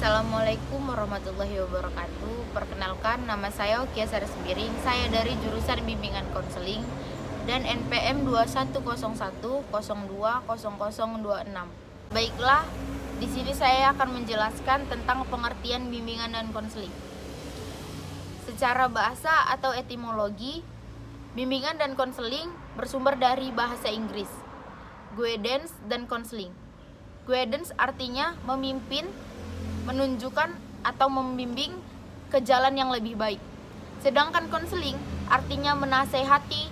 Assalamualaikum warahmatullahi wabarakatuh. Perkenalkan, nama saya Okia Sari Sembiring. Saya dari jurusan Bimbingan Konseling dan NPM 2101020026. Baiklah, di sini saya akan menjelaskan tentang pengertian bimbingan dan konseling. Secara bahasa atau etimologi, bimbingan dan konseling bersumber dari bahasa Inggris, guidance dan counseling. Guidance artinya memimpin, menunjukkan atau membimbing ke jalan yang lebih baik. Sedangkan konseling artinya menasehati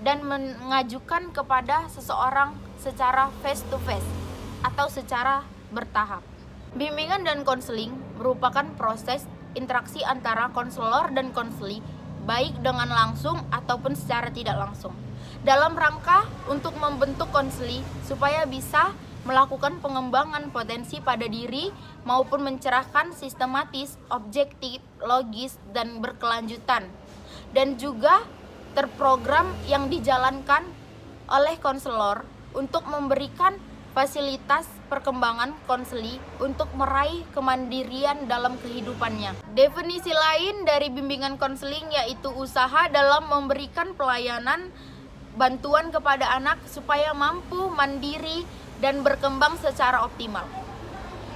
dan mengajukan kepada seseorang secara face to face atau secara bertahap. Bimbingan dan konseling merupakan proses interaksi antara konselor dan konseli, baik dengan langsung ataupun secara tidak langsung, dalam rangka untuk membentuk konseli supaya bisa melakukan pengembangan potensi pada diri maupun mencerahkan sistematis, objektif, logis, dan berkelanjutan, dan juga terprogram yang dijalankan oleh konselor untuk memberikan fasilitas perkembangan konseli untuk meraih kemandirian dalam kehidupannya. Definisi lain dari bimbingan konseling yaitu usaha dalam memberikan pelayanan bantuan kepada anak supaya mampu mandiri dan berkembang secara optimal.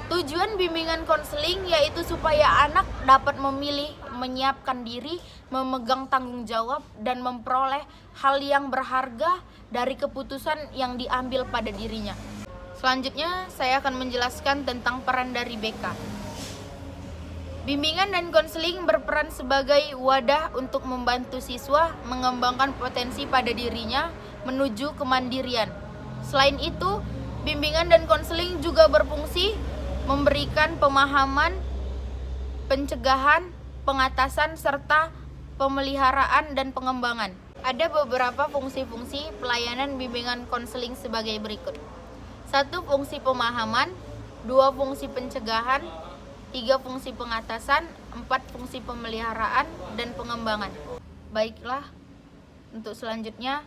Tujuan bimbingan konseling yaitu supaya anak dapat memilih, menyiapkan diri, memegang tanggung jawab, dan memperoleh hal yang berharga dari keputusan yang diambil pada dirinya. Selanjutnya, saya akan menjelaskan tentang peran dari BK. Bimbingan dan konseling berperan sebagai wadah untuk membantu siswa mengembangkan potensi pada dirinya menuju kemandirian. Selain itu, bimbingan dan konseling juga berfungsi memberikan pemahaman, pencegahan, pengatasan, serta pemeliharaan dan pengembangan. Ada beberapa fungsi-fungsi pelayanan bimbingan konseling sebagai berikut. 1. Fungsi pemahaman, 2. Fungsi pencegahan, 3. Fungsi pengatasan, 4. Fungsi pemeliharaan dan pengembangan. Baiklah, untuk selanjutnya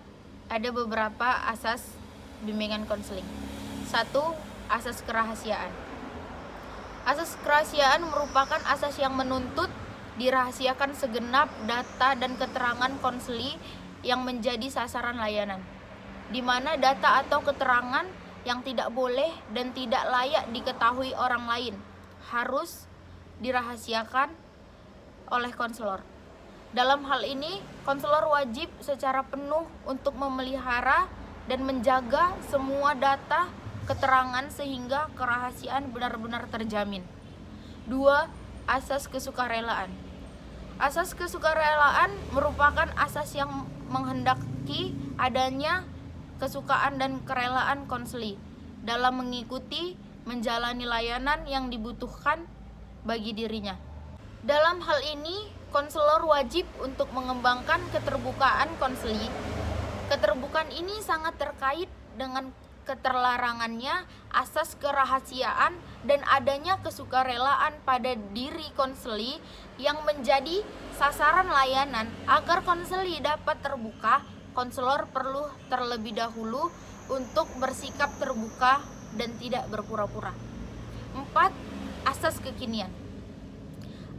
ada beberapa asas bimbingan konseling. 1. Asas kerahasiaan. Asas kerahasiaan merupakan asas yang menuntut dirahasiakan segenap data dan keterangan konseli yang menjadi sasaran layanan, di mana data atau keterangan yang tidak boleh dan tidak layak diketahui orang lain harus dirahasiakan oleh konselor. Dalam hal ini, konselor wajib secara penuh untuk memelihara dan menjaga semua data, keterangan sehingga kerahasiaan benar-benar terjamin. 2. Asas kesukarelaan. Asas kesukarelaan merupakan asas yang menghendaki adanya kesukaan dan kerelaan konseli dalam mengikuti menjalani layanan yang dibutuhkan bagi dirinya. Dalam hal ini, konselor wajib untuk mengembangkan keterbukaan konseli. Keterbukaan ini sangat terkait dengan keterlarangannya asas kerahasiaan dan adanya kesukarelaan pada diri konseli yang menjadi sasaran layanan. Agar konseli dapat terbuka, konselor perlu terlebih dahulu untuk bersikap terbuka dan tidak berpura-pura. 4. Asas kekinian.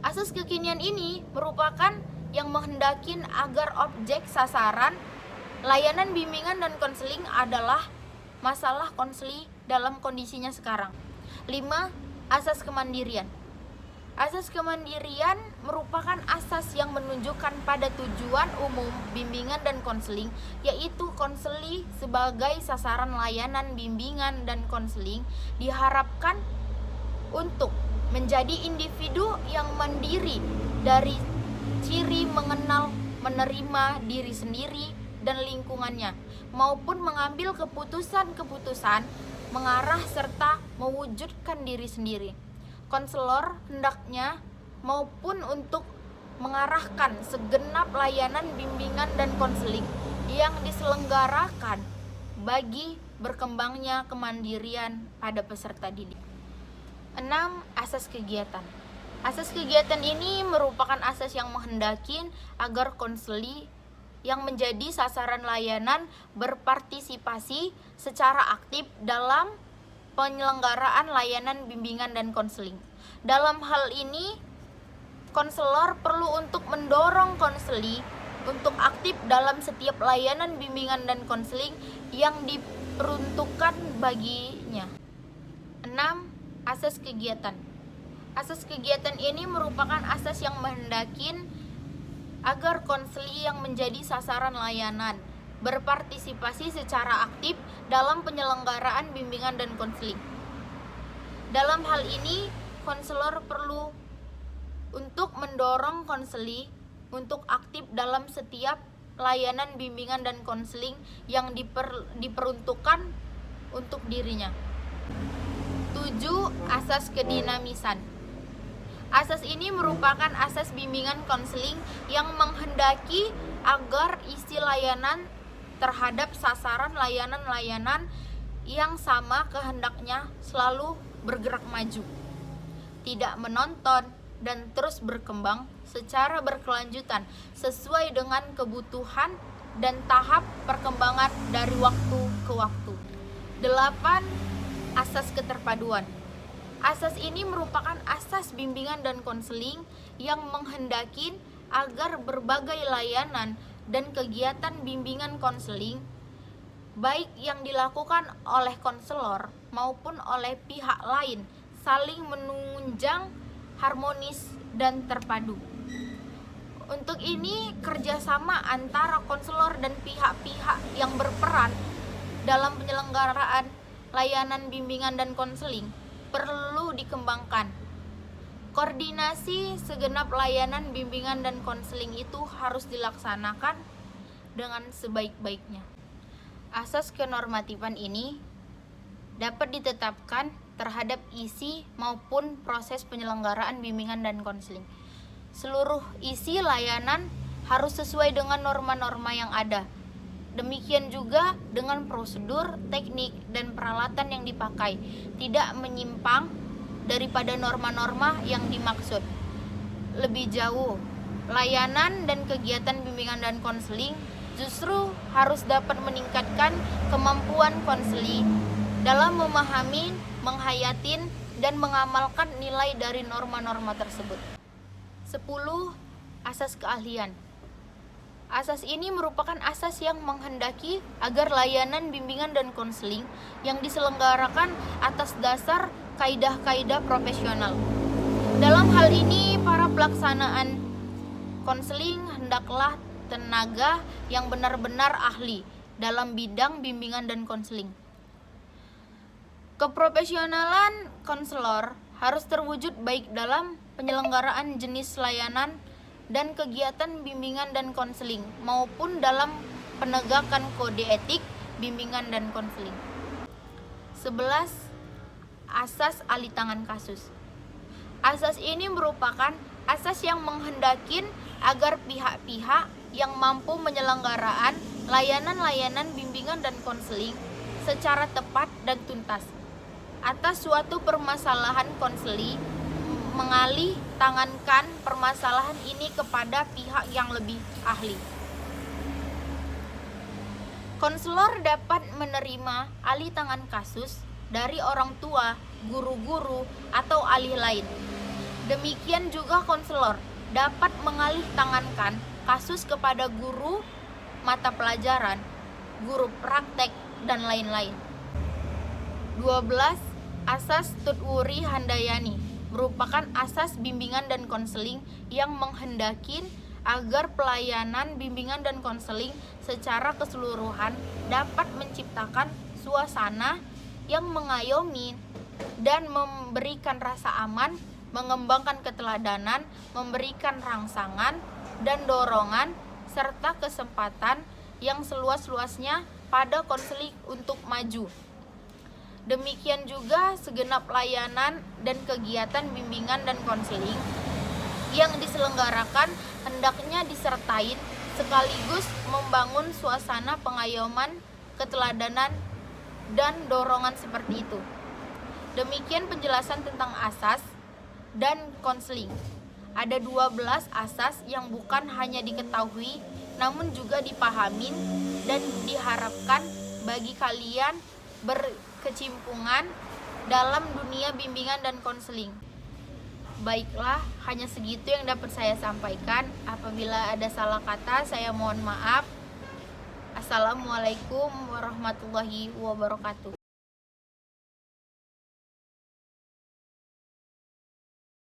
Asas kekinian ini merupakan yang menghendaki agar objek sasaran layanan bimbingan dan konseling adalah masalah konseli dalam kondisinya sekarang. 5. Asas kemandirian. Asas kemandirian merupakan asas yang menunjukkan pada tujuan umum bimbingan dan konseling, yaitu konseli sebagai sasaran layanan bimbingan dan konseling diharapkan untuk menjadi individu yang mandiri dari ciri mengenal, menerima diri sendiri dan lingkungannya, maupun mengambil keputusan-keputusan mengarah serta mewujudkan diri sendiri. Konselor hendaknya maupun untuk mengarahkan segenap layanan bimbingan dan konseling yang diselenggarakan bagi berkembangnya kemandirian pada peserta didik. 6. Asas kegiatan. Asas kegiatan ini merupakan asas yang menghendaki agar konseli yang menjadi sasaran layanan berpartisipasi secara aktif dalam penyelenggaraan layanan bimbingan dan konseling. Dalam hal ini, konselor perlu untuk mendorong konseli untuk aktif dalam setiap layanan bimbingan dan konseling yang diperuntukkan baginya. 6. Asas kegiatan. Asas kegiatan ini merupakan asas yang menghendakin agar konseli yang menjadi sasaran layanan berpartisipasi secara aktif dalam penyelenggaraan bimbingan dan konseling. Dalam hal ini, konselor perlu untuk mendorong konseli untuk aktif dalam setiap layanan bimbingan dan konseling yang diperuntukkan untuk dirinya. 7. Asas kedinamisan. Asas ini merupakan asas bimbingan konseling yang menghendaki agar isi layanan terhadap sasaran layanan-layanan yang sama kehendaknya selalu bergerak maju, tidak menonton, dan terus berkembang secara berkelanjutan sesuai dengan kebutuhan dan tahap perkembangan dari waktu ke waktu. 8. Asas keterpaduan. Asas ini merupakan asas bimbingan dan konseling yang menghendaki agar berbagai layanan dan kegiatan bimbingan konseling, baik yang dilakukan oleh konselor maupun oleh pihak lain, saling menunjang, harmonis, dan terpadu. Untuk ini, kerjasama antara konselor dan pihak-pihak yang berperan dalam penyelenggaraan layanan bimbingan dan konseling perlu dikembangkan. Koordinasi segenap layanan bimbingan dan konseling itu harus dilaksanakan dengan sebaik-baiknya. Asas kenormatifan ini dapat ditetapkan terhadap isi maupun proses penyelenggaraan bimbingan dan konseling. Seluruh isi layanan harus sesuai dengan norma-norma yang ada. Demikian juga dengan prosedur, teknik, dan peralatan yang dipakai, tidak menyimpang daripada norma-norma yang dimaksud. Lebih jauh, layanan dan kegiatan bimbingan dan konseling justru harus dapat meningkatkan kemampuan konseli dalam memahami, menghayatin, dan mengamalkan nilai dari norma-norma tersebut. 10. Asas keahlian. Asas ini merupakan asas yang menghendaki agar layanan bimbingan dan konseling yang diselenggarakan atas dasar kaidah-kaidah profesional. Dalam hal ini, para pelaksanaan konseling hendaklah tenaga yang benar-benar ahli dalam bidang bimbingan dan konseling. Keprofesionalan konselor harus terwujud baik dalam penyelenggaraan jenis layanan dan kegiatan bimbingan dan konseling maupun dalam penegakan kode etik bimbingan dan konseling. 11. Asas alih tangan kasus. Asas ini merupakan asas yang menghendaki agar pihak-pihak yang mampu menyelenggaraan layanan-layanan bimbingan dan konseling secara tepat dan tuntas atas suatu permasalahan konseli mengalih tangankan permasalahan ini kepada pihak yang lebih ahli. Konselor dapat menerima alih tangan kasus dari orang tua, guru-guru, atau ahli lain. Demikian juga konselor dapat mengalih tangankan kasus kepada guru mata pelajaran, guru praktek, dan lain-lain. 12. Asas Tutwuri Handayani merupakan asas bimbingan dan konseling yang menghendaki agar pelayanan bimbingan dan konseling secara keseluruhan dapat menciptakan suasana yang mengayomi dan memberikan rasa aman, mengembangkan keteladanan, memberikan rangsangan dan dorongan serta kesempatan yang seluas-luasnya pada konseling untuk maju. Demikian juga segenap layanan dan kegiatan bimbingan dan konseling yang diselenggarakan hendaknya disertai sekaligus membangun suasana pengayoman, keteladanan, dan dorongan seperti itu. Demikian penjelasan tentang asas dan konseling. Ada 12 asas yang bukan hanya diketahui namun juga dipahamin dan diharapkan bagi kalian berkecimpungan dalam dunia bimbingan dan konseling. Baiklah, hanya segitu yang dapat saya sampaikan. Apabila ada salah kata, saya mohon maaf. Assalamualaikum warahmatullahi wabarakatuh.